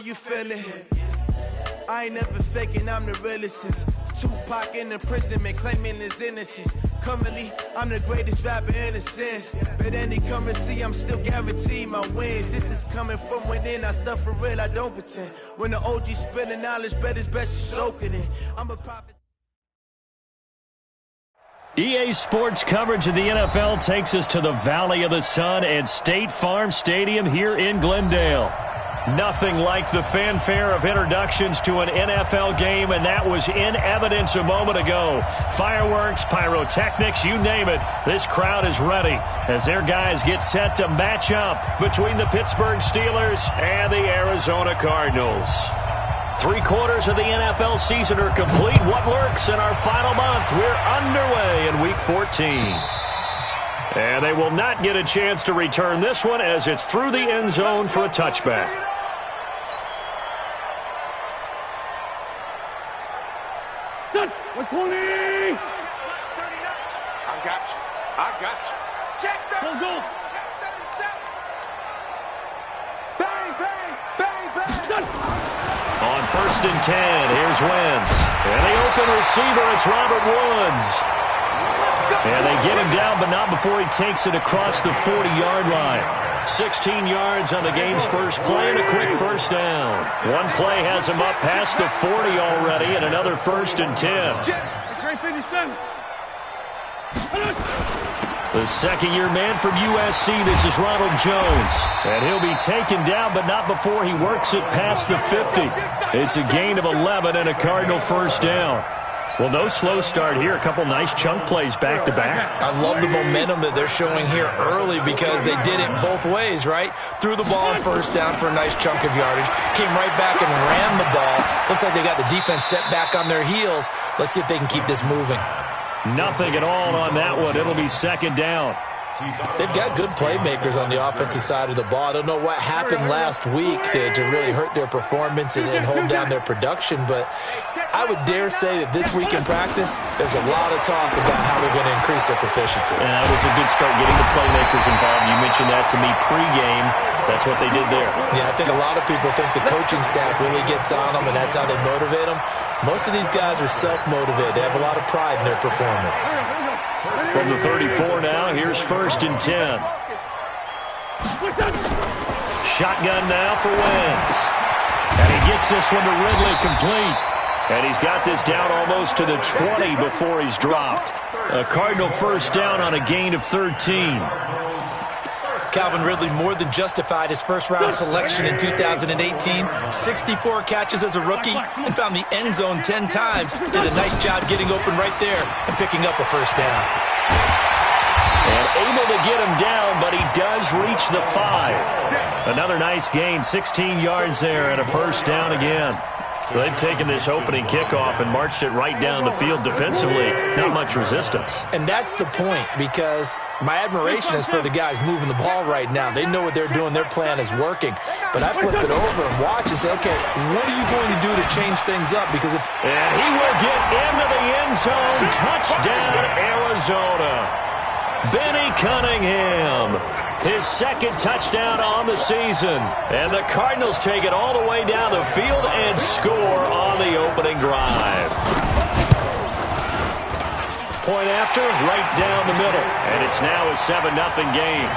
you feeling? I ain't never faking, I'm the realest since Tupac in imprisonment, claiming his innocence. Currently, I'm the greatest rapper in a sense. But any currency, I'm still guaranteed my wins. This is coming from within, I stuff for real, I don't pretend. When the OG spilling knowledge, bet it's best you soak it in. I'm a prophet. EA Sports coverage of the NFL takes us to the Valley of the Sun at State Farm Stadium here in Glendale. Nothing like the fanfare of introductions to an NFL game, and that was in evidence a moment ago. Fireworks, pyrotechnics, you name it. This crowd is ready as their guys get set to match up between the Pittsburgh Steelers and the Arizona Cardinals. 3/4 of the NFL season are complete. What works in our final month? We're underway in Week 14. And they will not get a chance to return this one as it's through the end zone for a touchback. We're 20! I got you. I got you. Check that. Go, go. Check 37. Bang, bang, bang, bang. On 1st and 10, here's Wentz. And the open receiver, it's Robert Woods. And they get him down, but not before he takes it across the 40-yard line. 16 yards on the game's first play and a quick first down. One play has him up past the 40 already and another 1st and 10. The second-year man from USC, this is Ronald Jones. And he'll be taken down, but not before he works it past the 50. It's a gain of 11 and a Cardinal first down. Well, no slow start here. A couple nice chunk plays back-to-back. I love the momentum that they're showing here early because they did it both ways, right? Threw the ball on first down for a nice chunk of yardage. Came right back and ran the ball. Looks like they got the defense set back on their heels. Let's see if they can keep this moving. Nothing at all on that one. It'll be second down. They've got good playmakers on the offensive side of the ball. I don't know what happened last week to really hurt their performance and hold down their production, but I would dare say that this week in practice, there's a lot of talk about how they're going to increase their proficiency. And that was a good start getting the playmakers involved. You mentioned that to me pregame. That's what they did there. Yeah, I think a lot of people think the coaching staff really gets on them, and that's how they motivate them. Most of these guys are self-motivated. They have a lot of pride in their performance. From the 34 now, here's 1st and 10. Shotgun now for Wentz. And he gets this one to Ridley complete. And he's got this down almost to the 20 before he's dropped. A Cardinal first down on a gain of 13. Calvin Ridley more than justified his first-round selection in 2018. 64 catches as a rookie and found the end zone 10 times. Did a nice job getting open right there and picking up a first down. And able to get him down, but he does reach the 5. Another nice gain, 16 yards there and a first down again. They've taken this opening kickoff and marched it right down the field defensively. Not much resistance. And that's the point, because my admiration is for the guys moving the ball right now. They know what they're doing. Their plan is working. But I flip it over and watch and say, okay, what are you going to do to change things up? Because if... And he will get into the end zone. Touchdown, Arizona. Benny Cunningham, his second touchdown on the season. And the Cardinals take it all the way down the field and score on the opening drive. Point after, right down the middle. And it's now a 7-0 game.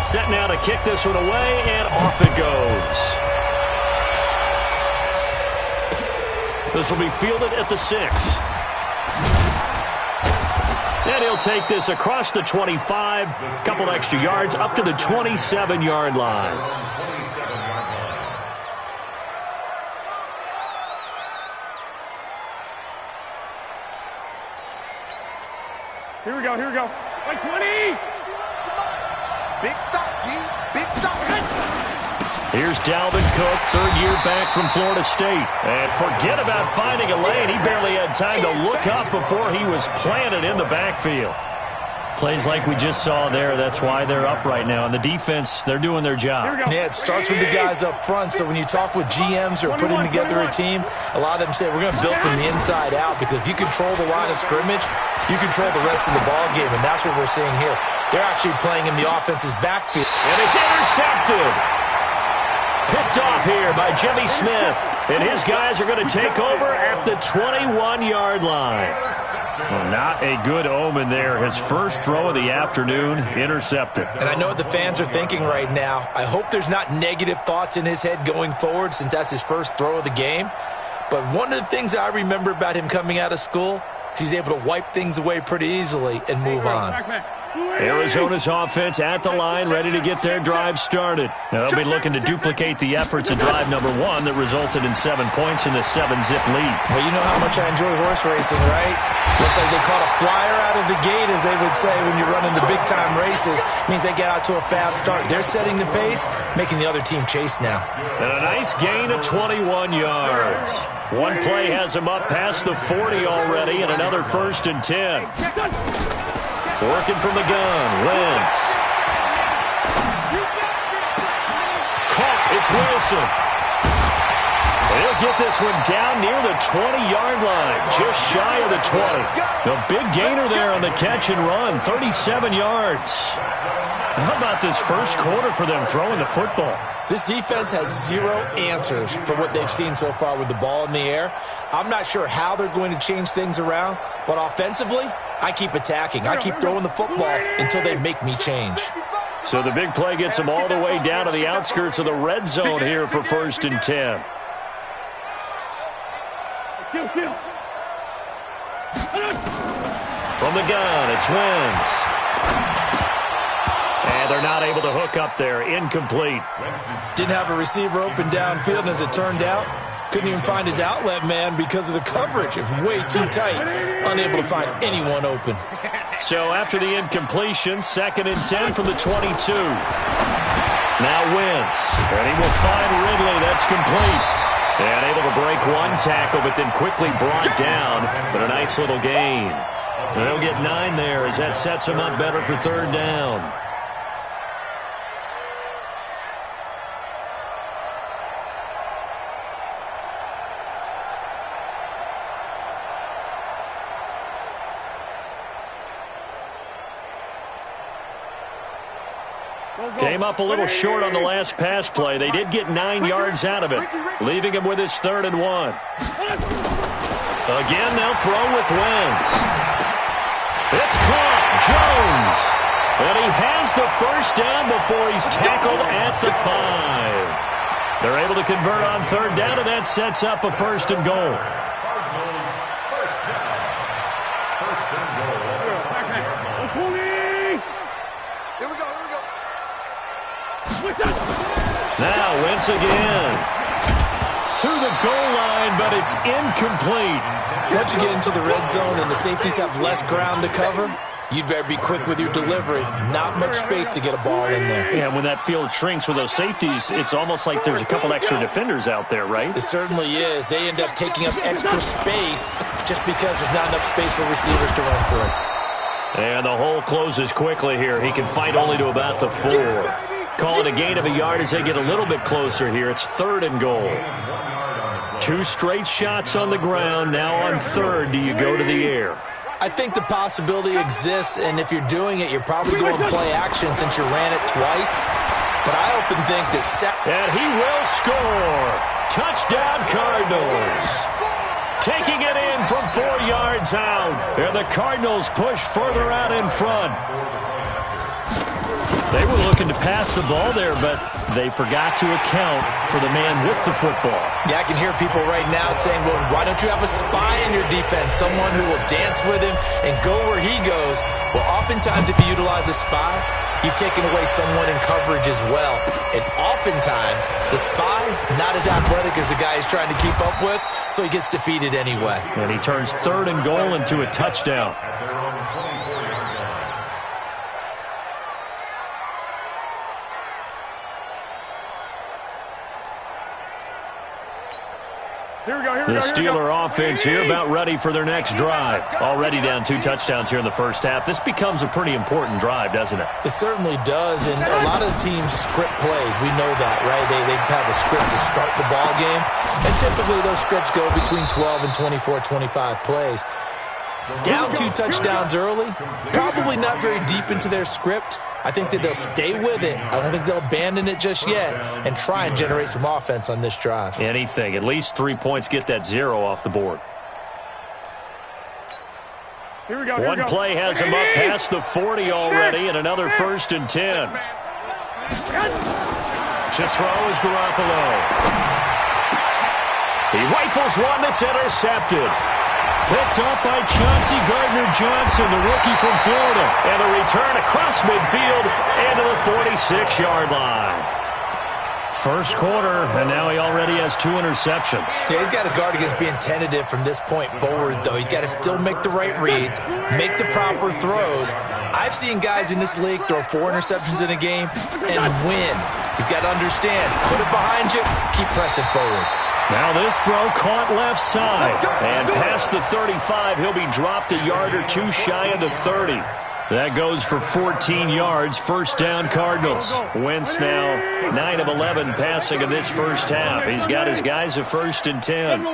Set now to kick this one away, and off it goes. This will be fielded at the 6. And he'll take this across the 25, couple extra yards, up to the 27-yard line. Here we go, here we go. Like 20! Big stop, G. Big stop. Here's Dalvin Cook, third-year back from Florida State. And forget about finding a lane. He barely had time to look up before he was planted in the backfield. Plays like we just saw there. That's why they're up right now. And the defense, they're doing their job. Yeah, it starts with the guys up front. So when you talk with GMs who are putting together a team, a lot of them say we're going to build from the inside out, because if you control the line of scrimmage, you control the rest of the ball game, and that's what we're seeing here. They're actually playing in the offense's backfield. And it's intercepted. Picked off here by Jimmy Smith. And his guys are going to take over at the 21-yard line. Well, not a good omen there. His first throw of the afternoon, intercepted. And I know what the fans are thinking right now. I hope there's not negative thoughts in his head going forward, since that's his first throw of the game. But one of the things I remember about him coming out of school is he's able to wipe things away pretty easily and move on. Arizona's offense at the line, ready to get their drive started. Now, they'll be looking to duplicate the efforts of drive number 1 that resulted in 7 points in the 7-zip lead. Well, you know how much I enjoy horse racing, right? Looks like they caught a flyer out of the gate, as they would say when you're running the big-time races. Means they get out to a fast start. They're setting the pace, making the other team chase now. And a nice gain of 21 yards. One play has him up past the 40 already, and another 1st and 10. Working from the gun, Wentz. Caught, it's Wilson. He'll get this one down near the 20-yard line, just shy of the 20. A big gainer there on the catch and run, 37 yards. How about this first quarter for them throwing the football? This defense has zero answers for what they've seen so far with the ball in the air. I'm not sure how they're going to change things around, but offensively, I keep attacking. I keep throwing the football until they make me change. So the big play gets them all the way down to the outskirts of the red zone here for 1st and 10. From the gun, it's Wentz. And they're not able to hook up there. Incomplete. Didn't have a receiver open downfield, and as it turned out, couldn't even find his outlet man because of the coverage. It's way too tight. Unable to find anyone open. So after the incompletion, 2nd and 10 from the 22. Now Wentz. And he will find Ridley. That's complete. And able to break one tackle, but then quickly brought down. But a nice little gain. They'll get 9 there as that sets him up better for 3rd down. Came up a little short on the last pass play. They did get 9 yards out of it, leaving him with his 3rd and 1. Again, they'll throw with Wentz. It's caught. Jones. And he has the 1st down before he's tackled at the 5. They're able to convert on 3rd down, and that sets up a 1st and goal. Now Wentz again. To the goal line, but it's incomplete. Once you get into the red zone and the safeties have less ground to cover, you'd better be quick with your delivery. Not much space to get a ball in there. Yeah, when that field shrinks with those safeties, it's almost like there's a couple extra defenders out there, right? It certainly is. They end up taking up extra space just because there's not enough space for receivers to run through. And the hole closes quickly here. He can fight only to about the 4. Call it a gain of a yard as they get a little bit closer here. It's 3rd and goal. 2 straight shots on the ground. Now on 3rd, do you go to the air? I think the possibility exists, and if you're doing it, you're probably going play action since you ran it twice. But I often think that... And he will score. Touchdown, Cardinals. Taking it in from 4 yards out. And the Cardinals push further out in front. They were looking to pass the ball there, but they forgot to account for the man with the football. Yeah, I can hear people right now saying, well, why don't you have a spy in your defense, someone who will dance with him and go where he goes? Well, oftentimes if you utilize a spy, you've taken away someone in coverage as well. And oftentimes, the spy, not as athletic as the guy he's trying to keep up with, so he gets defeated anyway. And he turns 3rd and goal into a touchdown. The Steeler offense here about ready for their next drive. Already down 2 touchdowns here in the first half. This becomes a pretty important drive, doesn't it? It certainly does, and a lot of the teams script plays. We know that, right? They have a script to start the ball game, and typically those scripts go between 12 and 24, 25 plays. Down 2 touchdowns early, probably not very deep into their script. I think that they'll stay with it. I don't think they'll abandon it just yet and try and generate some offense on this drive. Anything. At least 3 points, get that 0 off the board. Here we go. One play has him up past the 40 already, and another 1st and 10. To throw is Garoppolo. He rifles one that's intercepted. Picked up by Chauncey Gardner-Johnson, the rookie from Florida. And a return across midfield into the 46-yard line. First quarter, and now he already has 2 interceptions. Yeah, he's got to guard against being tentative from this point forward, though. He's got to still make the right reads, make the proper throws. I've seen guys in this league throw 4 interceptions in a game and win. He's got to understand, put it behind you, keep pressing forward. Now this throw caught left side. And past the 35, he'll be dropped a yard or 2 shy of the 30. That goes for 14 yards. First down, Cardinals. Wentz now 9 of 11 passing in this first half. He's got his guys a 1st and 10.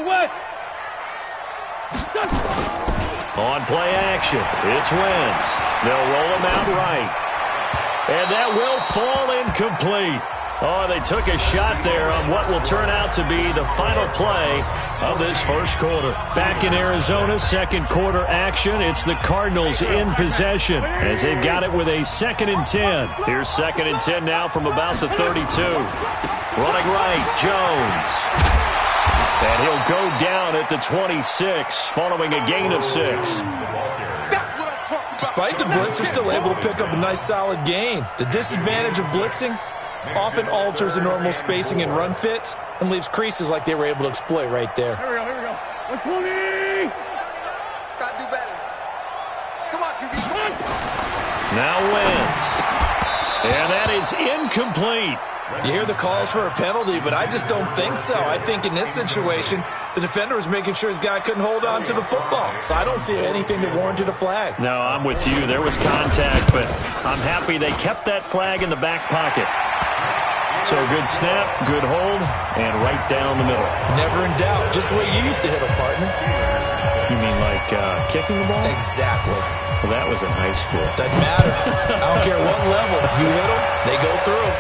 On play action, it's Wentz. They'll roll him out right. And that will fall incomplete. Oh, they took a shot there on what will turn out to be the final play of this first quarter. Back in Arizona, second quarter action. It's the Cardinals in possession as they've got it with a 2nd and 10. Here's 2nd and 10 now from about the 32. Running right, Jones. And he'll go down at the 26 following a gain of 6. Despite the blitz, they're still able to pick up a nice solid gain. The disadvantage of blitzing often alters the normal spacing and run fits and leaves creases like they were able to exploit right there. Here we go. 120. Gotta do better. Come on, QB. Now Wentz. And that is incomplete. You hear the calls for a penalty, but I just don't think so. I think in this situation, the defender was making sure his guy couldn't hold on to the football. So I don't see anything that warranted a flag. No, I'm with you. There was contact, but I'm happy they kept that flag in the back pocket. So good snap, good hold, and right down the middle. Never in doubt. Just the way you used to hit them, partner. You mean like kicking the ball? Exactly. Well, that was in high school. Doesn't matter. I don't care what level. You hit them, they go through.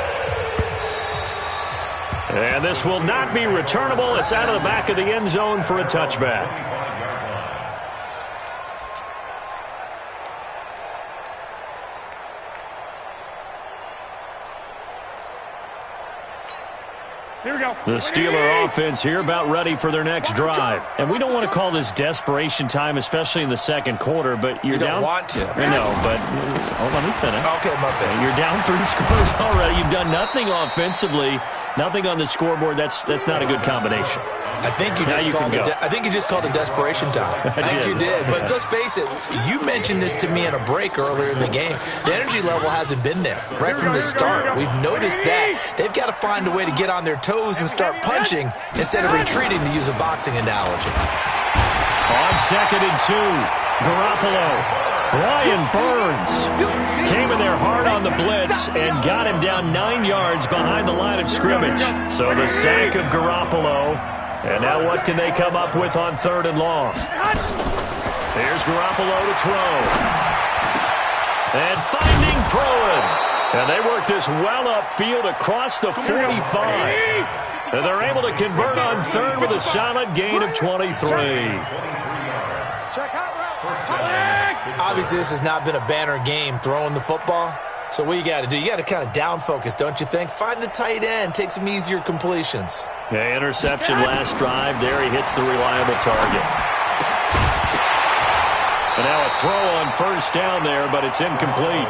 And this will not be returnable. It's out of the back of the end zone for a touchback. Here we go. The Steeler offense here about ready for their next drive. And we don't want to call this desperation time, especially in the second quarter, but you're down. You don't want to. I know, but let me finish. Okay, my bad. You're down 3 scores already. You've done nothing offensively, nothing on the scoreboard. That's not a good combination. I think you just called it desperation time. I think you did. But let's face it, you mentioned this to me in a break earlier in the game. The energy level hasn't been there right from the start. We've noticed that. They've got to find a way to get on their toes and start punching instead of retreating, to use a boxing analogy. On 2nd and 2, Garoppolo. Brian Burns came in there hard on the blitz and got him down 9 yards behind the line of scrimmage. So the sack of Garoppolo. And now what can they come up with on 3rd and long? Here's Garoppolo to throw. And finding Proen. And they work this well upfield across the 45. And they're able to convert on 3rd with a solid gain of 23. Obviously, this has not been a banner game throwing the football. So what you got to do, you got to kind of down focus, don't you think? Find the tight end, take some easier completions. Yeah, interception last drive. There he hits the reliable target. And now a throw on 1st down there, but it's incomplete.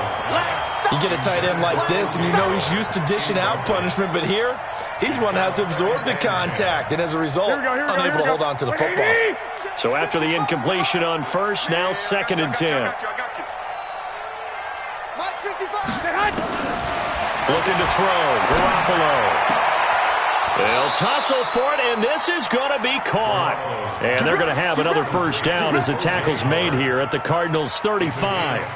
You get a tight end like this, and you know he's used to dishing out punishment, but here, he's one that has to absorb the contact, and as a result, unable to hold on to the football. So after the incompletion on 1st, now 2nd and 10. Looking to throw, Garoppolo. They'll tussle for it, and this is going to be caught. And they're going to have another first down as the tackle's made here at the Cardinals' 35.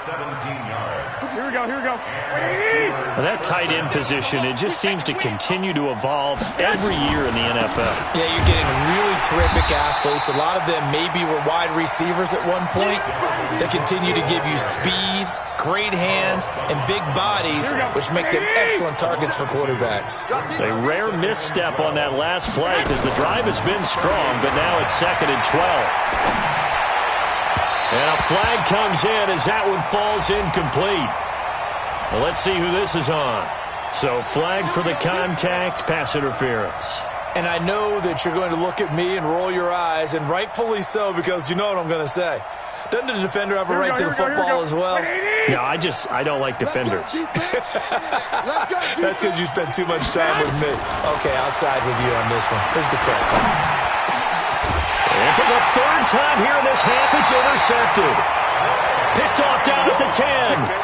Here we go, here we go. Well, that tight end position, it just seems to continue to evolve every year in the NFL. Yeah, you're getting really terrific athletes. A lot of them maybe were wide receivers at one point. They continue to give you speed, great hands, and big bodies, which make them excellent targets for quarterbacks. A rare misstep on that last play because the drive has been strong, but now it's 2nd and 12. And a flag comes in as that one falls incomplete. Well, let's see who this is on. So flag for the contact, pass interference. And I know that you're going to look at me and roll your eyes, and rightfully so, because you know what I'm going to say. Doesn't the defender have a right to the football as well? No, I don't like defenders. That's because you spent too much time with me. Okay, I'll side with you on this one. Here's the correct call. And for the 3rd time here in this half, it's intercepted. Picked off down at the 10.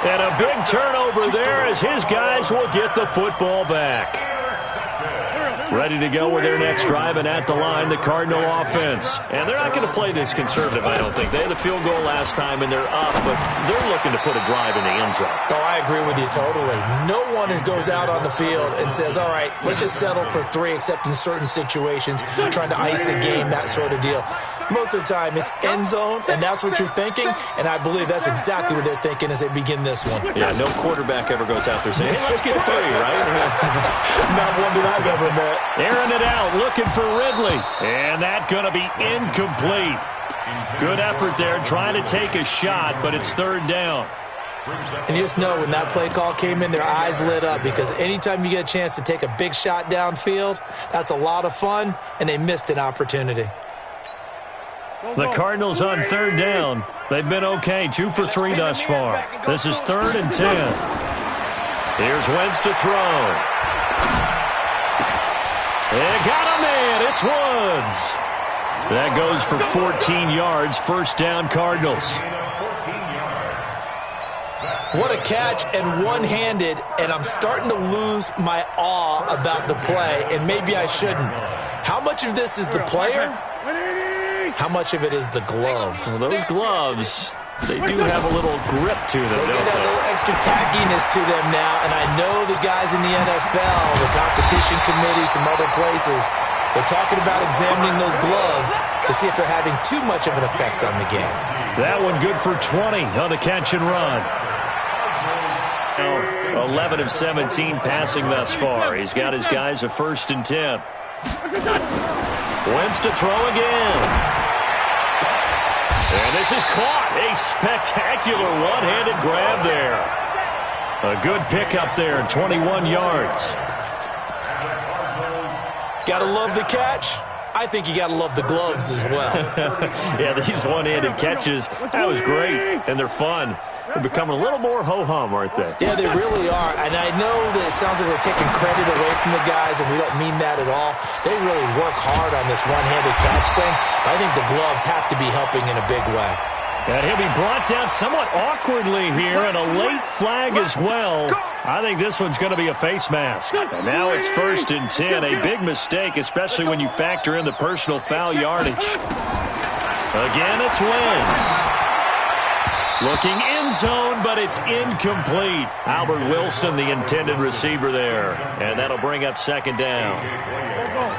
And a big turnover there as his guys will get the football back. Ready to go with their next drive, and at the line, the Cardinal offense. And they're not going to play this conservative, I don't think. They had the field goal last time, and they're up, but they're looking to put a drive in the end zone. Oh, I agree with you totally. No one goes out on the field and says, all right, let's just settle for 3, except in certain situations, trying to ice a game, that sort of deal. Most of the time, it's end zone, and that's what you're thinking, and I believe that's exactly what they're thinking as they begin this one. Yeah, no quarterback ever goes out there saying, hey, let's get 3, right? Not one that I've ever met. Airing it out, looking for Ridley. And that's going to be incomplete. Good effort there, trying to take a shot, but it's 3rd down. And you just know when that play call came in, their eyes lit up, because anytime you get a chance to take a big shot downfield, that's a lot of fun, and they missed an opportunity. The Cardinals on 3rd down. They've been okay, 2 for 3 thus far. This is 3rd and 10. Here's Wentz to throw. They got a man. It's Woods. That goes for 14 yards. First down, Cardinals. What a catch, and one-handed, and I'm starting to lose my awe about the play, and maybe I shouldn't. How much of this is the player? How much of it is the glove? Well, those gloves, they do have a little grip to them, they don't get a little extra tackiness to them now, and I know the guys in the NFL, the competition committee, some other places, they're talking about examining those gloves to see if they're having too much of an effect on the game. That one good for 20 on the catch and run. 11 of 17 passing thus far. He's got his guys a 1st and 10. Wentz to throw again. And this is caught. A spectacular one-handed grab there. A good pickup there, 21 yards. Gotta love the catch. I think you gotta love the gloves as well. Yeah, these one-handed catches, that was great, and they're fun. They're becoming a little more ho-hum, aren't they? Yeah, they really are. And I know that it sounds like we're taking credit away from the guys, and we don't mean that at all. They really work hard on this one-handed catch thing. I think the gloves have to be helping in a big way. And he'll be brought down somewhat awkwardly here, and a late flag as well. I think this one's going to be a face mask. And now it's 1st and 10. A big mistake, especially when you factor in the personal foul yardage. Again, it's Wentz. Looking end zone, but it's incomplete. Albert Wilson, the intended receiver there. And that'll bring up 2nd down.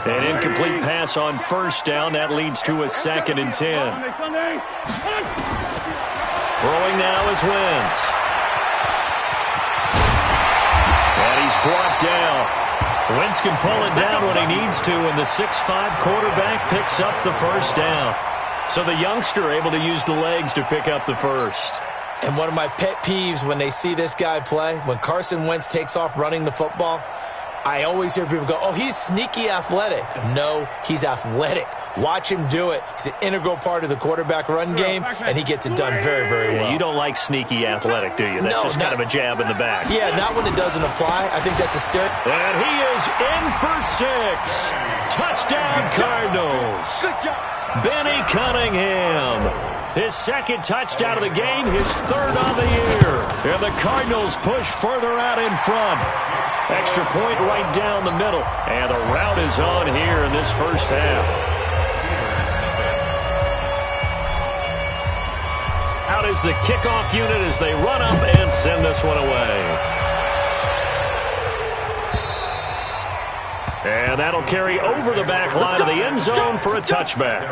An incomplete pass on 1st down. That leads to a 2nd and 10. Throwing now is Wentz. And he's brought down. Wentz can pull it down when he needs to, and the 6'5" quarterback picks up the 1st down. So the youngster able to use the legs to pick up the 1st. And one of my pet peeves when they see this guy play, when Carson Wentz takes off running the football, I always hear people go, oh, he's sneaky athletic. No, he's athletic. Watch him do it. He's an integral part of the quarterback run game, and he gets it done very, very well. You don't like sneaky athletic, do you? That's just kind of a jab in the back. Yeah, not when it doesn't apply. I think that's a stereotype. And he is in for 6. Touchdown, Cardinals. Good job. Benny Cunningham. His second touchdown of the game, his third on the year. And the Cardinals push further out in front. Extra point right down the middle. And the rout is on here in this first half. Out is the kickoff unit as they run up and send this one away. And that'll carry over the back line of the end zone for a touchback.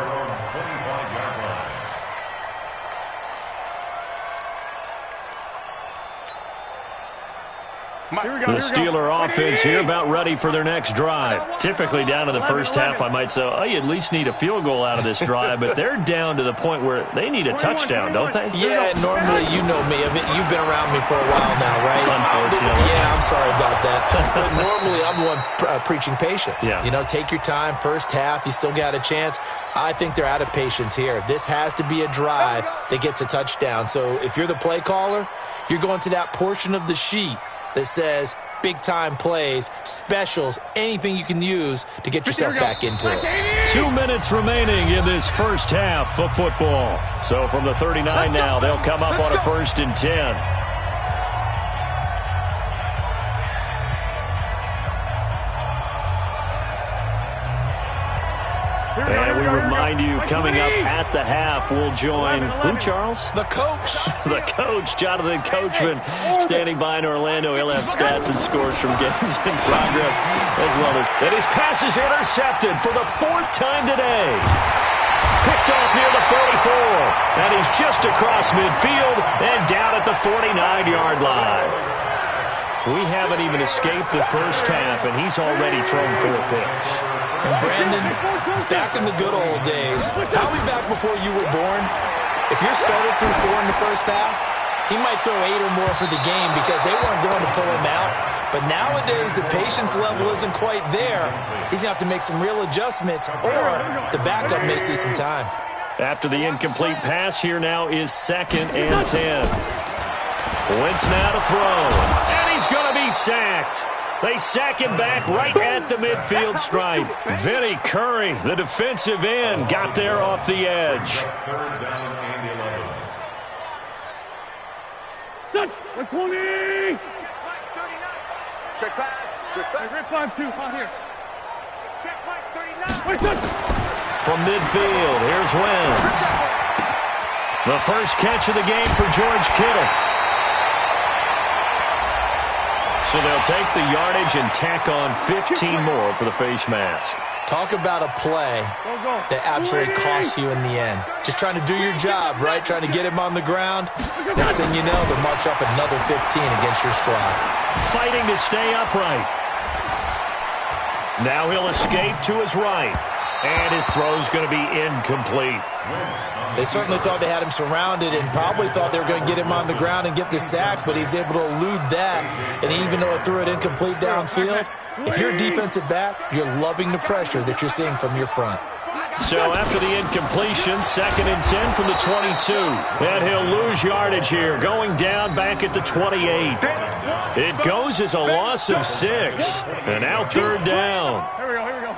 The Steeler offense here about ready for their next drive. Typically down to the first half, I might say, oh, you at least need a field goal out of this drive, but they're down to the point where they need a touchdown, don't they? Yeah, normally, you know me. I mean, you've been around me for a while now, right? Unfortunately. Yeah, I'm sorry about that. But normally, I'm the one preaching patience. Yeah. You know, take your time. First half, you still got a chance. I think they're out of patience here. This has to be a drive that gets a touchdown. So if you're the play caller, you're going to that portion of the sheet that says big-time plays, specials, anything you can use to get yourself back into it. 2 minutes remaining in this first half of football. So from the 39 now, they'll come up on a 1st and 10. And we remind you, coming up at the half, we'll join who, Charles? The coach. The coach, Jonathan Coachman, standing by in Orlando. He'll have stats and scores from games in progress as well as. And his pass is intercepted for the 4th time today. Picked off near the 44. And he's just across midfield and down at the 49-yard line. We haven't even escaped the first half, and he's already thrown 4 picks. And Brandon, back in the good old days, probably back before you were born, if your starter threw 4 in the first half, he might throw 8 or more for the game because they weren't going to pull him out. But nowadays, the patience level isn't quite there. He's going to have to make some real adjustments, or the backup may see some time. After the incomplete pass, here now is 2nd and 10. Wentz now to throw, and he's going to be sacked. They sack him back right at the midfield stripe. Vinny Curry, the defensive end, got there off the edge. Set 20. Check pass. Check back. Rip 5-2. On here. Check right 39. From midfield, here's Wentz. The first catch of the game for George Kittle. So they'll take the yardage and tack on 15 more for the face mask. Talk about a play that absolutely costs you in the end. Just trying to do your job, right? Trying to get him on the ground. Next thing you know, they'll march up another 15 against your squad. Fighting to stay upright. Now he'll escape to his right. And his throw's going to be incomplete. They certainly thought they had him surrounded and probably thought they were going to get him on the ground and get the sack, but he was able to elude that. And even though it threw it incomplete downfield, if you're a defensive back, you're loving the pressure that you're seeing from your front. So after the incompletion, 2nd and 10 from the 22. And he'll lose yardage here, going down back at the 28. It goes as a loss of 6. And now 3rd down. Here we go. Here we go.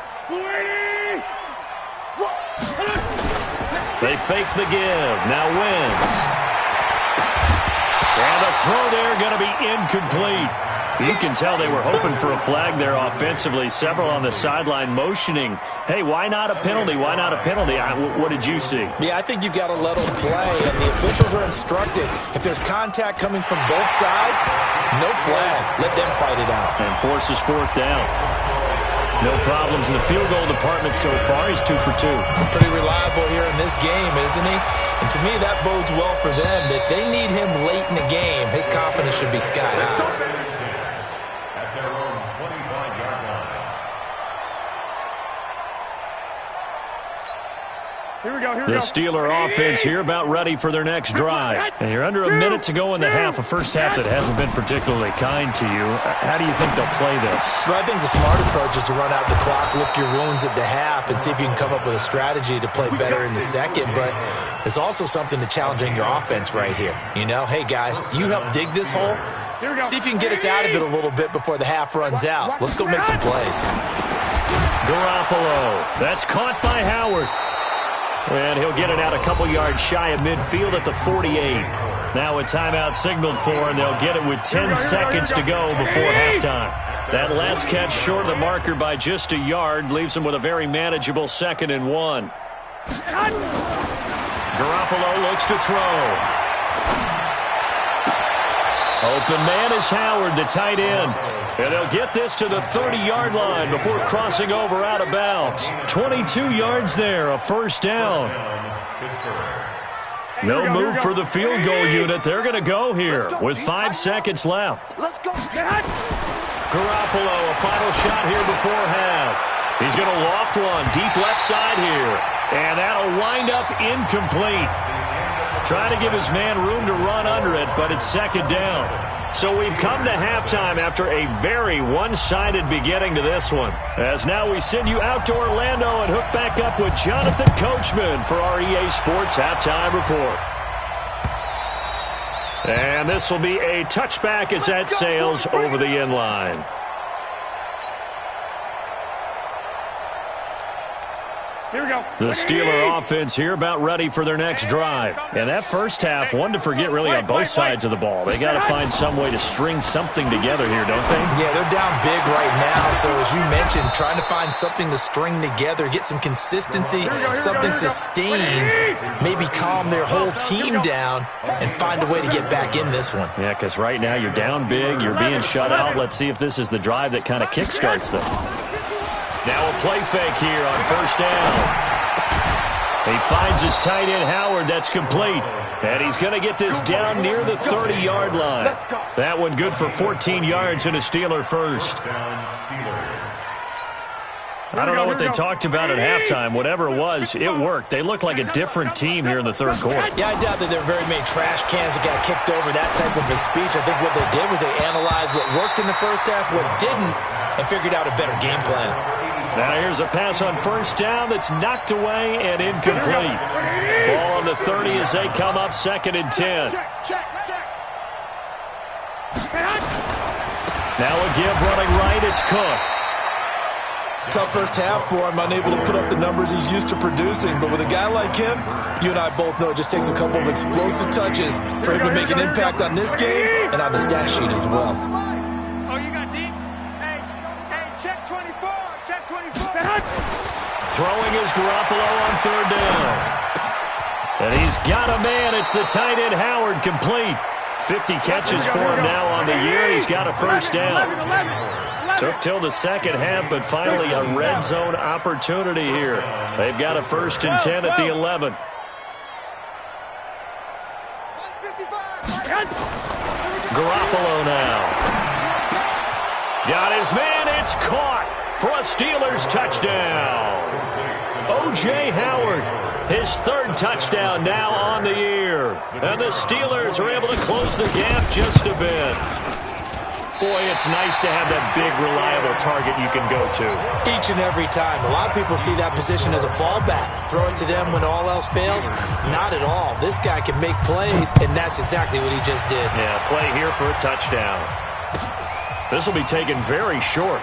They fake the give. Now Wentz. And the throw there going to be incomplete. You can tell they were hoping for a flag there offensively. Several on the sideline motioning, hey, why not a penalty? Why not a penalty? What did you see? Yeah, I think you've got to let them play, and the officials are instructed. If there's contact coming from both sides, no flag. Let them fight it out. And forces 4th down. No problems in the field goal department so far. He's 2 for 2. Pretty reliable here in this game, isn't he? And to me, that bodes well for them. If they need him late in the game, his confidence should be sky high. The Steeler offense here about ready for their next drive. And you're under a minute to go in the half, a first half that hasn't been particularly kind to you. How do you think they'll play this? Well, I think the smart approach is to run out the clock, lick your wounds at the half, and see if you can come up with a strategy to play better in the second. But there's also something to challenging your offense right here. You know, hey, guys, you help dig this hole. See if you can get us out of it a little bit before the half runs out. Let's go make some plays. Garoppolo. That's caught by Howard. And he'll get it out a couple yards shy of midfield at the 48. Now a timeout signaled for, and they'll get it with 10 seconds to go before halftime. That last catch short of the marker by just a yard leaves him with a very manageable 2nd and 1. Garoppolo looks to throw. Open man is Howard, the tight end. And they'll get this to the 30-yard line before crossing over out of bounds. 22 yards there, a first down. No move for the field goal unit. They're going to go here with 5 seconds left. Let's go. Garoppolo, a final shot here before half. He's going to loft one deep left side here. And that'll wind up incomplete. Trying to give his man room to run under it, but it's 2nd down. So we've come to halftime after a very one-sided beginning to this one. As now we send you out to Orlando and hook back up with Jonathan Coachman for our EA Sports Halftime Report. And this will be a touchback as that sails over the end line. Here we go. The Steeler offense here about ready for their next drive. And that first half, one to forget really on both sides of the ball. They got to find some way to string something together here, don't they? Yeah, they're down big right now. So as you mentioned, trying to find something to string together, get some consistency, something sustained, maybe calm their whole team down and find a way to get back in this one. Yeah, because right now you're down big, you're being shut out. Let's see if this is the drive that kind of kickstarts them. Now a play fake here on first down. He finds his tight end, Howard. That's complete. And he's going to get this down near the 30-yard line. That one good for 14 yards and a Steeler first. I don't know what they talked about at halftime. Whatever it was, it worked. They looked like a different team here in the third quarter. Yeah, I doubt that there were very many trash cans that got kicked over that type of a speech. I think what they did was they analyzed what worked in the first half, what didn't, and figured out a better game plan. Now here's a pass on first down that's knocked away and incomplete. Ball on the 30 as they come up 2nd and 10. Now a give running right, it's Cook. Tough first half for him, unable to put up the numbers he's used to producing. But with a guy like him, you and I both know it just takes a couple of explosive touches for him to make an impact on this game and on the stat sheet as well. Oh, you got deep? Hey, check 24. Check 24. Throwing is Garoppolo on third down. And he's got a man. It's the tight end, Howard, complete. 50 catches for him now on the year. He's got a first down. Took till the second half, but finally a red zone opportunity here. They've got a 1st and 10 at the 11. Garoppolo now. Got his man. It's caught for a Steelers touchdown. O.J. Howard, his 3rd touchdown now on the year. And the Steelers are able to close the gap just a bit. Boy, it's nice to have that big, reliable target you can go to. Each and every time. A lot of people see that position as a fallback. Throw it to them when all else fails. Not at all. This guy can make plays, and that's exactly what he just did. Yeah, play here for a touchdown. This will be taken very short.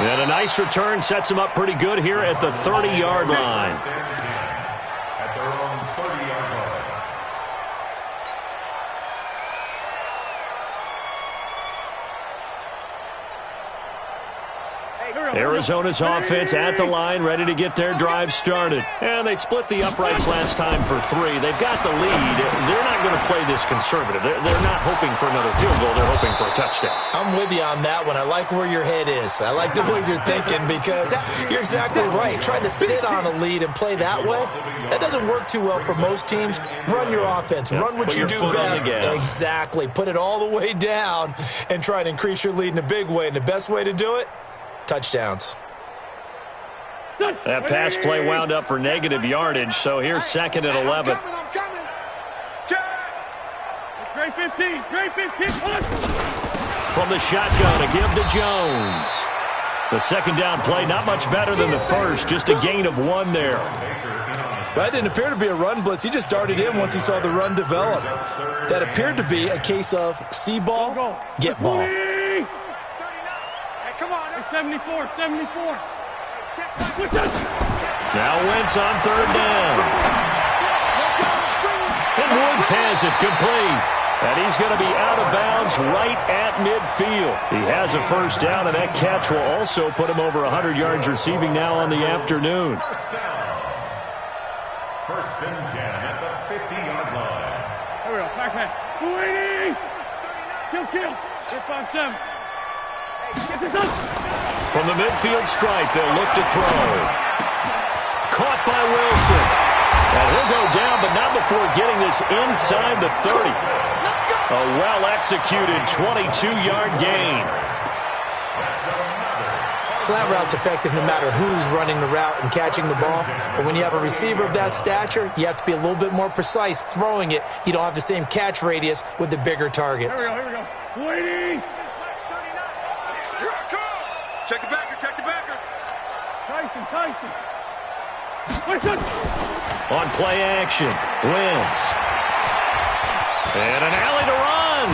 And a nice return sets him up pretty good here at the 30-yard line. Arizona's offense at the line, ready to get their drive started. And they split the uprights last time for 3. They've got the lead. They're not going to play this conservative. They're not hoping for another field goal. They're hoping for a touchdown. I'm with you on that one. I like where your head is. I like the way you're thinking because you're exactly right. Trying to sit on a lead and play that way, that doesn't work too well for most teams. Run your offense. Run what you do best. Exactly. Put it all the way down and try to increase your lead in a big way. And the best way to do it, touchdowns. That pass play wound up for negative yardage, so here's 2nd and 11. I'm coming. Great 15. Great 15. From the shotgun, a give to Jones. The 2nd down play, not much better than the first, just a gain of 1 there. That didn't appear to be a run blitz. He just darted in once he saw the run develop. That appeared to be a case of see ball, get ball. Hey, come on. 74. Now Wentz on third down. And Woods has it complete. And he's going to be out of bounds right at midfield. He has a first down, and that catch will also put him over 100 yards receiving now on the afternoon. First and 10 at the 50-yard line. There we go. Back pass. 280. Kill. 5-7. From the midfield stripe, they'll look to throw. Caught by Wilson. And he'll go down, but not before getting this inside the 30. A well-executed 22-yard gain. Slant route's effective no matter who's running the route and catching the ball. But when you have a receiver of that stature, you have to be a little bit more precise throwing it. You don't have the same catch radius with the bigger targets. Here we go. Waiting. Check the backer. Tyson. On play action, Wentz. And an alley to run.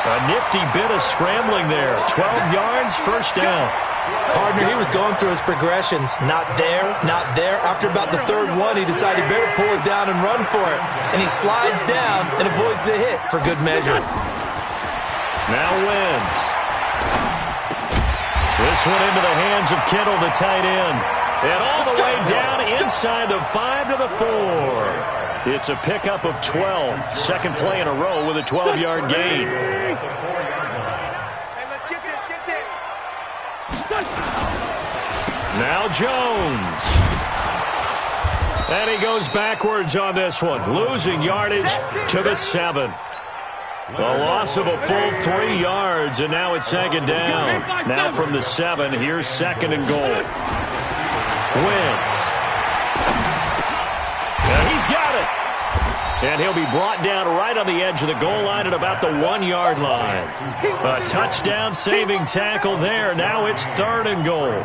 A nifty bit of scrambling there. 12 yards, first down. Partner, he was going through his progressions. Not there. After about the third one, he decided he better pull it down and run for it. And he slides down and avoids the hit for good measure. Now Wentz. This one into the hands of Kittle, the tight end. And all the way down inside the 5 to the 4. It's a pickup of 12. Second play in a row with a 12-yard gain. Hey, let's get this. Now Jones. And he goes backwards on this one, losing yardage to the 7. A loss of a full 3 yards, and now it's second down. Now from the 7, here's second and goal. Wentz. And he's got it. And he'll be brought down right on the edge of the goal line at about the 1-yard line. A touchdown-saving tackle there. Now it's third and goal.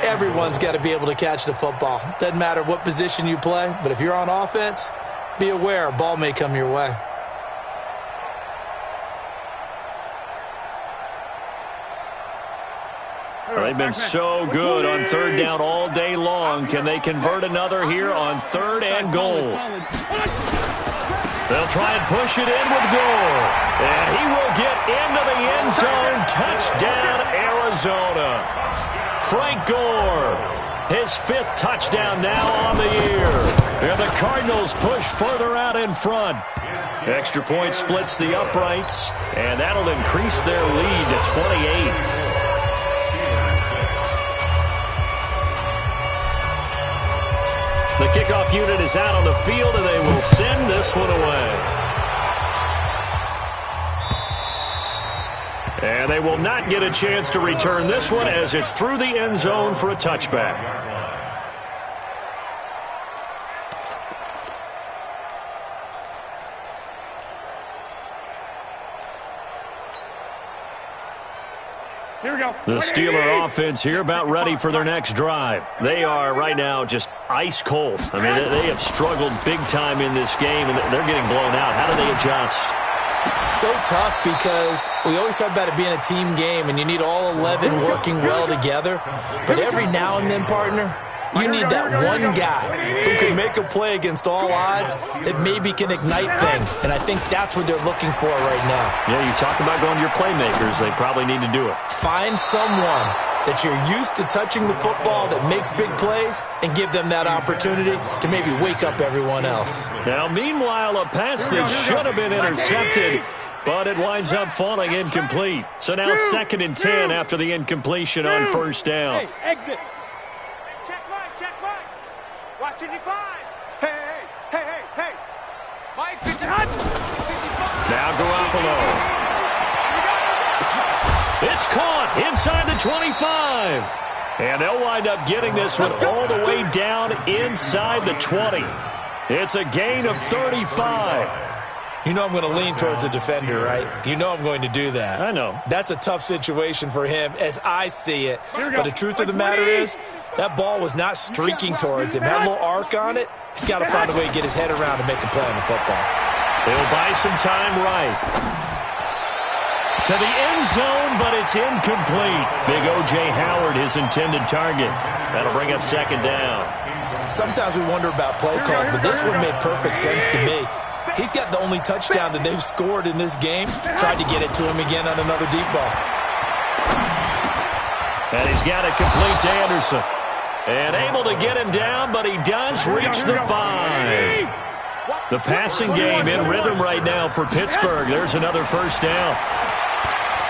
Everyone's got to be able to catch the football. Doesn't matter what position you play, but if you're on offense, be aware a ball may come your way. They've been so good on third down all day long. Can they convert another here on third and goal? They'll try and push it in with Gore. And he will get into the end zone. Touchdown, Arizona. Frank Gore, his 5th touchdown now on the year. And the Cardinals push further out in front. Extra point splits the uprights, and that'll increase their lead to 28. The kickoff unit is out on the field, and they will send this one away. And they will not get a chance to return this one as it's through the end zone for a touchback. Here we go. The Steeler offense here about ready for their next drive. They are right now just ice cold. I mean, they have struggled big time in this game, and they're getting blown out. How do they adjust? So tough because we always talk about it being a team game, and you need all 11 working well together. But every now and then, partner, you need that one guy who can make a play against all odds that maybe can ignite things. And I think that's what they're looking for right now. Yeah, you talk about going to your playmakers. They probably need to do it. Find someone that you're used to touching the football that makes big plays and give them that opportunity to maybe wake up everyone else. Now, meanwhile, a pass that should have been intercepted, but it winds up falling incomplete. So now second and 10 after the incompletion on first down. Hey, exit. Check right. Watch 55. Hey. Mike, 55. Now Garoppolo. It's caught inside the 25. And they'll wind up getting this one all the way down inside the 20. It's a gain of 35. You know I'm going to lean towards the defender, right? You know I'm going to do that. I know. That's a tough situation for him as I see it. But the truth of the matter is, that ball was not streaking towards him. Had a little arc on it. He's got to find a way to get his head around and make a play on the football. They'll buy some time right. To the end zone, but it's incomplete. Big O.J. Howard, his intended target. That'll bring up second down. Sometimes we wonder about play calls, but this one made perfect sense to me. He's got the only touchdown that they've scored in this game. Tried to get it to him again on another deep ball. And he's got it complete to Anderson. And able to get him down, but he does reach the 5. The passing game in rhythm right now for Pittsburgh. There's another first down.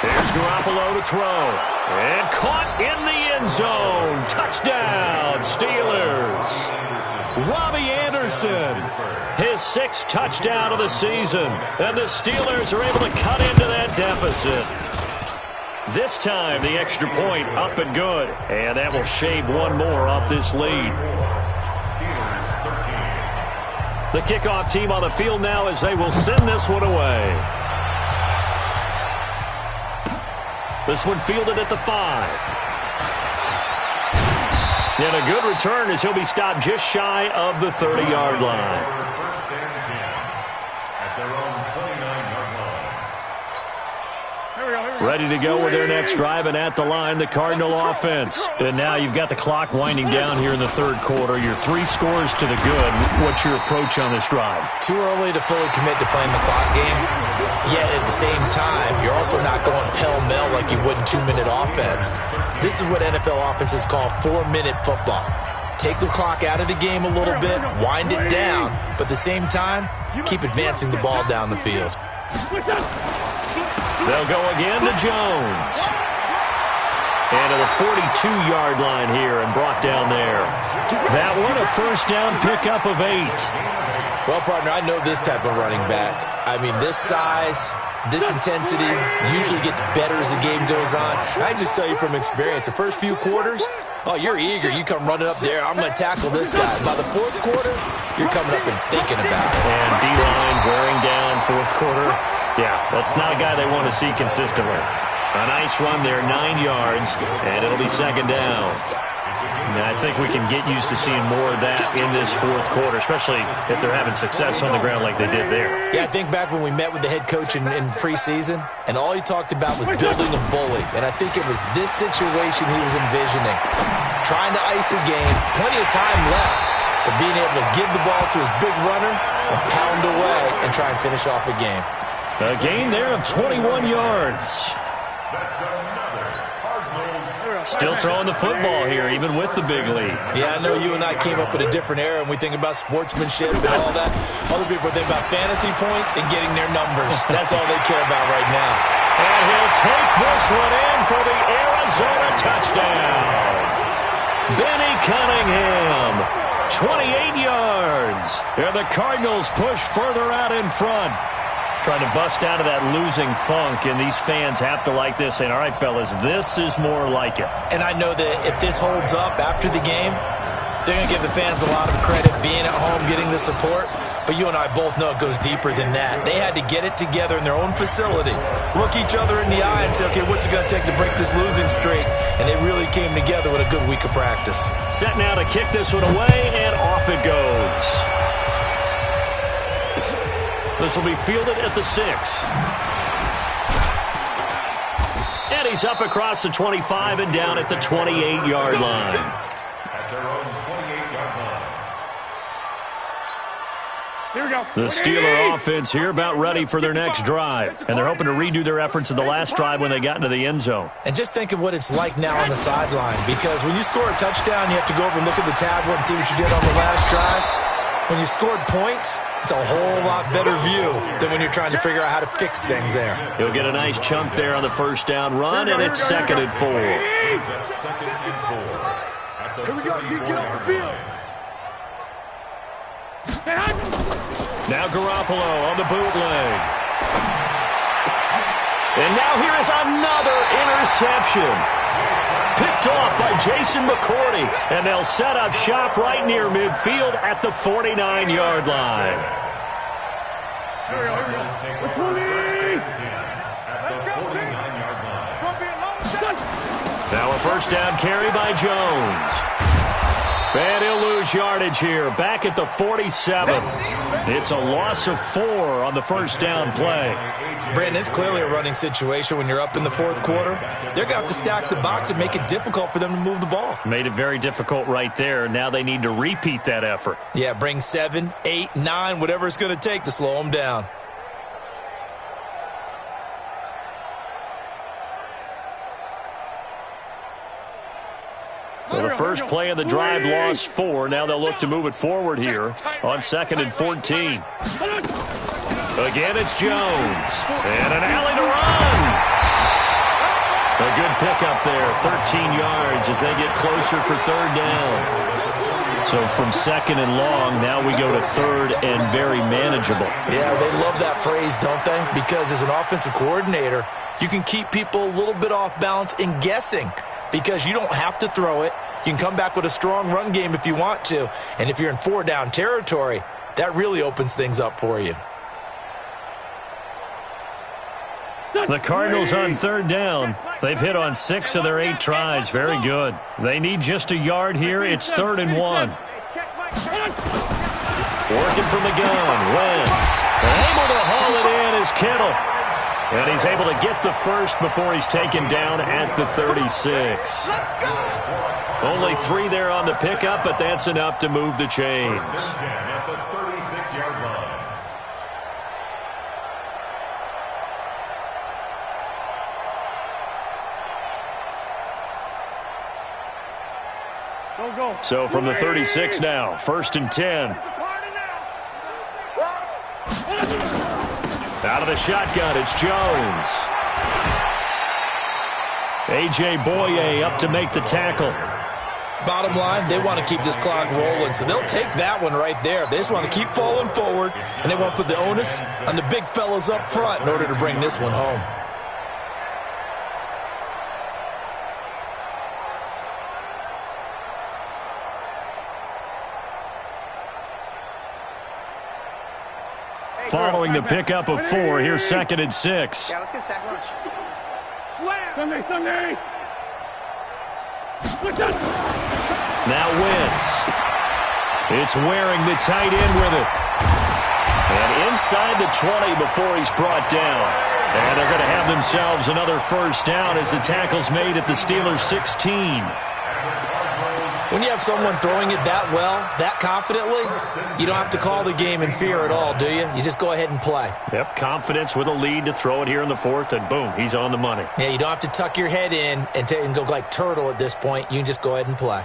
Here's Garoppolo to throw. And caught in the end zone. Touchdown, Steelers. Robbie Anderson, his 6th touchdown of the season. And the Steelers are able to cut into that deficit. This time, the extra point up and good. And that will shave one more off this lead. The kickoff team on the field now as they will send this one away. This one fielded at the 5. And a good return as he'll be stopped just shy of the 30-yard line. First and 10 at their own 29-yard line. Ready to go with their next drive, and at the line, the Cardinal offense. And now you've got the clock winding down here in the third quarter. You're 3 scores to the good. What's your approach on this drive? Too early to fully commit to playing the clock game. Yet at the same time, you're also not going pell-mell like you would in 2-minute offense. This is what NFL offenses call 4-minute football. Take the clock out of the game a little bit, wind it down, but at the same time, keep advancing the ball down the field. They'll go again to Jones. And to the 42-yard line here and brought down there. That one a first down pickup of 8. Well, partner, I know this type of running back. I mean, this size, this intensity usually gets better as the game goes on. I just tell you from experience, the first few quarters, oh, you're eager. You come running up there. I'm going to tackle this guy. By the fourth quarter, you're coming up and thinking about it. And D-line wearing down fourth quarter. Yeah, that's not a guy they want to see consistently. A nice run there, 9 yards, and it'll be second down. And I think we can get used to seeing more of that in this fourth quarter, especially if they're having success on the ground like they did there. Yeah, I think back when we met with the head coach in preseason, and all he talked about was building a bully. And I think it was this situation he was envisioning. Trying to ice a game, plenty of time left, but being able to give the ball to his big runner and pound away and try and finish off a game. A gain there of 21 yards. That's another Cardinals. Still throwing the football here, even with the big lead. Yeah, I know you and I came up in a different era, and we think about sportsmanship and all that. Other people think about fantasy points and getting their numbers. That's all they care about right now. And he'll take this one in for the Arizona touchdown. Benny Cunningham, 28 yards. And the Cardinals push further out in front. Trying to bust out of that losing funk, and these fans have to like this. And all right, fellas, this is more like it. And I know that if this holds up after the game, they're going to give the fans a lot of credit being at home, getting the support. But you and I both know it goes deeper than that. They had to get it together in their own facility, look each other in the eye and say, okay, what's it going to take to break this losing streak? And they really came together with a good week of practice. Set now to kick this one away, and off it goes. This will be fielded at the 6. And he's up across the 25 and down at the 28-yard line. At their own 28-yard line. Here we go. The Steeler offense here about ready for their next drive. And they're hoping to redo their efforts in the last drive when they got into the end zone. And just think of what it's like now on the sideline. Because when you score a touchdown, you have to go over and look at the tablet and see what you did on the last drive. When you scored points, it's a whole lot better view than when you're trying to figure out how to fix things there. He'll get a nice chunk there on the first down run, and it's second and 4. It's a second and 4 at the Here we go, D, get off the field. Now Garoppolo on the bootleg. And now here is another interception. Picked off by Jason McCourty, and they'll set up shop right near midfield at the 49-yard line. Cardinals take over first and 10 at the 49-yard line. Now a first down carry by Jones. And he'll lose yardage here. Back at the 47. It's a loss of 4 on the first down play. Brandon, it's clearly a running situation when you're up in the fourth quarter. They're going to have to stack the box and make it difficult for them to move the ball. Made it very difficult right there. Now they need to repeat that effort. Yeah, bring 7, 8, 9, whatever it's going to take to slow them down. Well, the first play of the drive lost 4. Now they'll look to move it forward here on 2nd and 14. Again, it's Jones. And an alley to run. A good pickup there, 13 yards as they get closer for 3rd down. So from 2nd and long, now we go to 3rd and very manageable. Yeah, they love that phrase, don't they? Because as an offensive coordinator, you can keep people a little bit off balance and guessing. Because you don't have to throw it. You can come back with a strong run game if you want to. And if you're in 4-down territory, that really opens things up for you. The Cardinals on 3rd down. They've hit on 6 of their 8 tries. Very good. They need just a yard here. It's 3rd and 1. Working from the gun. Wentz. Able to haul it in is Kittle. And he's able to get the first before he's taken down at the 36. Only 3 there on the pickup, but that's enough to move the chains. At the 36-yard line. So from the 36 now, 1st and 10. Out of the shotgun, it's Jones. A.J. Boye up to make the tackle. Bottom line, they want to keep this clock rolling, so they'll take that one right there. They just want to keep falling forward, and they want to put the onus on the big fellas up front in order to bring this one home. Following the pickup of 4, here's 2nd and 6. Yeah, let's get a sack lunch. Slam! Sunday! Now Wentz. It's wearing the tight end with it. And inside the 20 before he's brought down. And they're going to have themselves another first down as the tackle's made at the Steelers' 16. When you have someone throwing it that well, that confidently, you don't have to call the game in fear at all, do you? You just go ahead and play. Yep, confidence with a lead to throw it here in the 4th, and boom, he's on the money. Yeah, you don't have to tuck your head in and go like turtle at this point. You can just go ahead and play.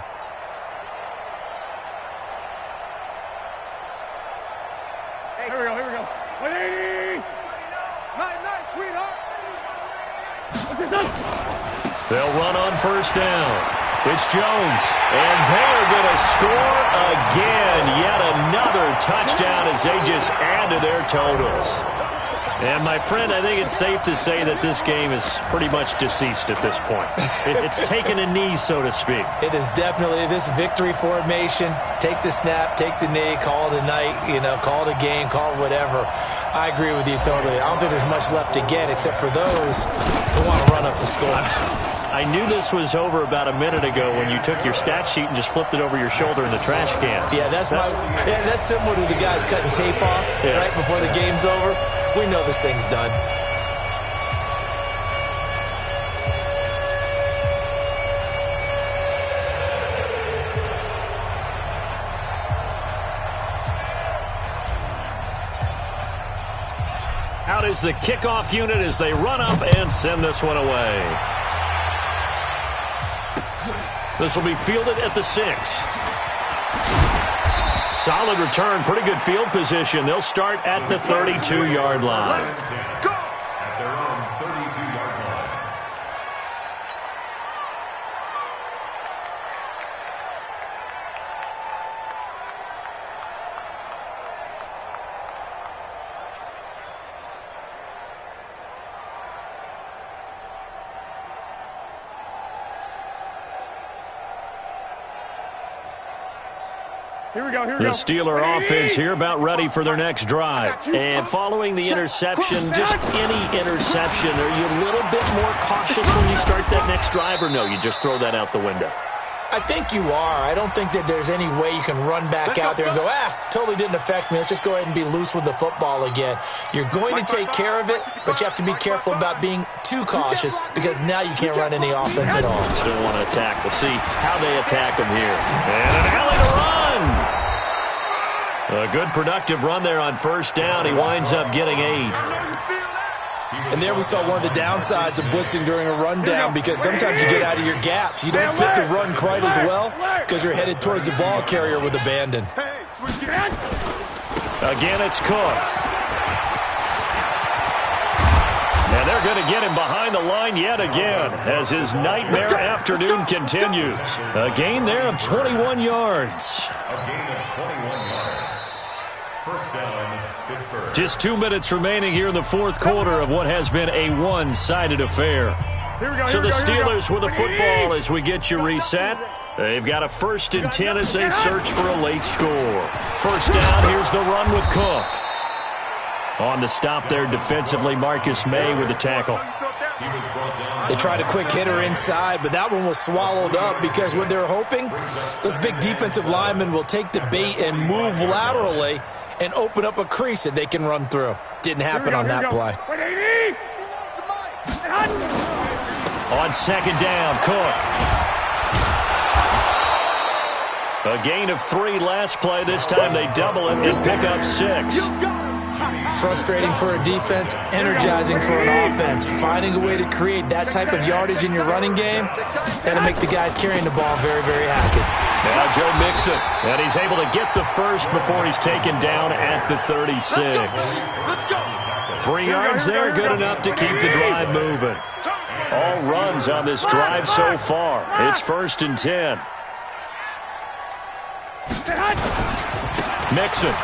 Hey, here we go. 180! Night, sweetheart! They'll run on first down. It's Jones, and they're going to score again. Yet another touchdown as they just add to their totals. And, my friend, I think it's safe to say that this game is pretty much deceased at this point. It's taken a knee, so to speak. It is definitely this victory formation. Take the snap, take the knee, call it a night, call it a game, call it whatever. I agree with you totally. I don't think there's much left to get except for those who want to run up the score. I knew this was over about a minute ago when you took your stat sheet and just flipped it over your shoulder in the trash can. Yeah, that's similar to the guys cutting tape off right before the game's over. We know this thing's done. Out is the kickoff unit as they run up and send this one away. This will be fielded at the 6. Solid return, pretty good field position. They'll start at the 32-yard line. At their own 32-yard line. The Steeler offense here about ready for their next drive. And following the interception, just any interception, are you a little bit more cautious when you start that next drive, or no, you just throw that out the window? I think you are. I don't think that there's any way you can run back out there and go, totally didn't affect me. Let's just go ahead and be loose with the football again. You're going to take care of it, but you have to be careful about being too cautious because now you can't run any offense at all. Still want to attack. We'll see how they attack him here. And an alley to run. A good productive run there on first down. He winds up getting 8. And there we saw one of the downsides of blitzing during a rundown because sometimes you get out of your gaps. You don't fit the run quite as well because you're headed towards the ball carrier with abandon. Again, it's Cook. And they're going to get him behind the line yet again as his nightmare afternoon continues. A gain there of 21 yards. A gain of 21 yards. First down, Pittsburgh. Just 2 minutes remaining here in the fourth quarter of what has been a one-sided affair. So the Steelers with the football as we get you reset. They've got a 1st and 10 as they search for a late score. First down, here's the run with Cook. On the stop there defensively, Marcus May with the tackle. They tried a quick hitter inside, but that one was swallowed up because what they're hoping, those big defensive linemen will take the bait and move laterally and open up a crease that they can run through. Didn't happen on that play. On second down, Cook. A gain of 3 last play. This time they double it and pick up 6. Frustrating for a defense, energizing for an offense. Finding a way to create that type of yardage in your running game, that'll make the guys carrying the ball very, very happy. Now Joe Mixon, and he's able to get the first before he's taken down at the 36. 3 yards there, good enough to keep the drive moving. All runs on this drive so far. It's 1st and 10. Mixon.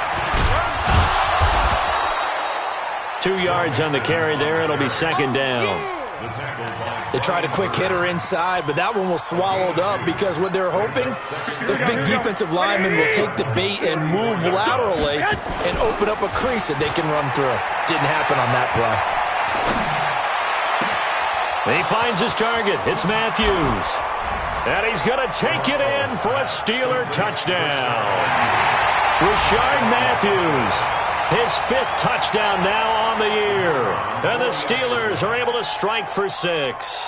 2 yards on the carry there. It'll be second down. They tried a quick hitter inside, but that one was swallowed up because what they're hoping, those big defensive linemen will take the bait and move laterally and open up a crease that they can run through. Didn't happen on that play. He finds his target. It's Matthews. And he's going to take it in for a Steeler touchdown. Rashard Matthews. His 5th touchdown now on the year. And the Steelers are able to strike for 6.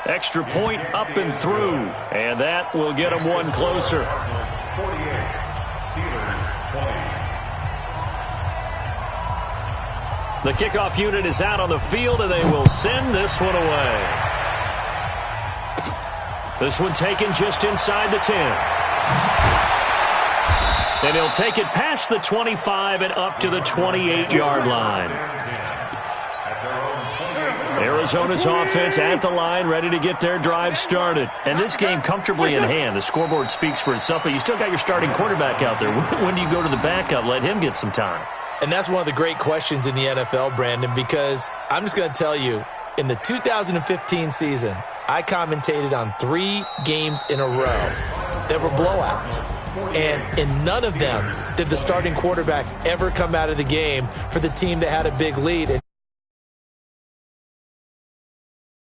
Extra point up and through. And that will get them one closer. 48. Steelers 20. The kickoff unit is out on the field, and they will send this one away. This one taken just inside the 10. And he'll take it past the 25 and up to the 28-yard line. Arizona's offense at the line, ready to get their drive started. And this game comfortably in hand. The scoreboard speaks for itself, but you still got your starting quarterback out there. When do you go to the backup? Let him get some time. And that's one of the great questions in the NFL, Brandon, because I'm just going to tell you, in the 2015 season, I commentated on 3 games in a row that were blowouts. And in none of them did the starting quarterback ever come out of the game for the team that had a big lead.